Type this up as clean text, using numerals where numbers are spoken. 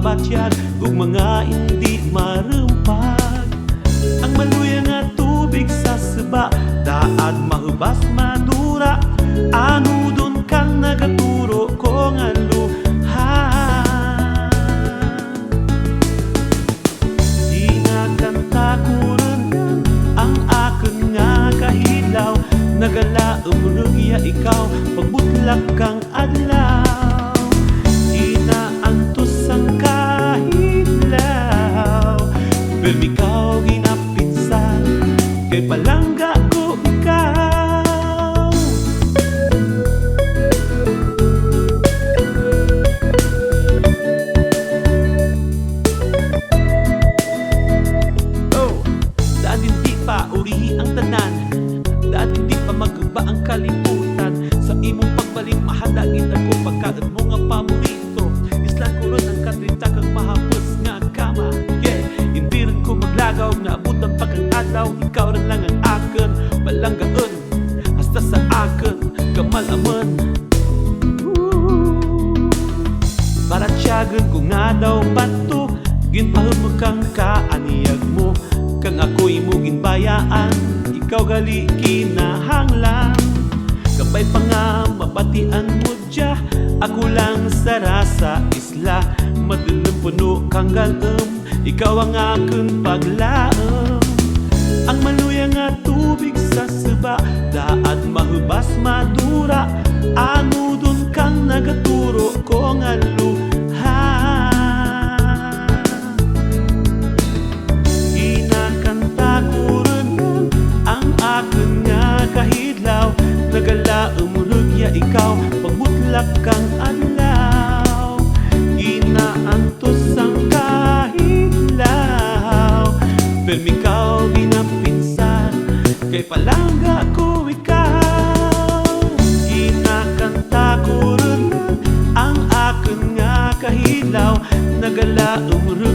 mabatyag ug mga hindi marumpag. Ang maluya nga tubig sa saba, daad mahubas madura, anudon kang nagaturo ko nga luha. Hinakanta ko rin ang akin nga kahilaw, nagalaumrugya ikaw pagbutlak kang adlaw. Inaantos ang kahilaw, pero ikaw ginapinsan, kay palangga ko ikaw. Oh, dahil hindi pa uri ang tanan, dahil hindi pa magba ang kalimutan, sa imong pagbalik mahadagin ako pagkagat mo nga paborito. Islan ko ron ang katrinta kang mahapos nga kama. Yeah, hindi rin ko maglagaw, naabot ang pagkakadaw, ikaw rin lang ang akin, palanggaan hasta sa akin kamalaman. Para tiyagan ko nga daw bato, ginpahod mo kang kaaniyag mo, kang ako'y mo ginbayaan, ikaw gali kinahanglan. Kabay pa nga mabatian mo dya, ako lang sa rasa isla, madilim puno kang galem, ikaw ang aking paglaem. Ang maluya nga tubig sa saba, daad mahubas madura, anudon kang nagaturo ko nga luha. Inakanta ko rin ang akin nga kahidlaw, nagalaumrugya ikaw pagbutlak kang adlaw. Inaantos ang kahilaw, pero ikaw ginapinsan, kay palangga ko ikaw. Inakanta ko rin ang akin nga kahilaw, nagalaumrugya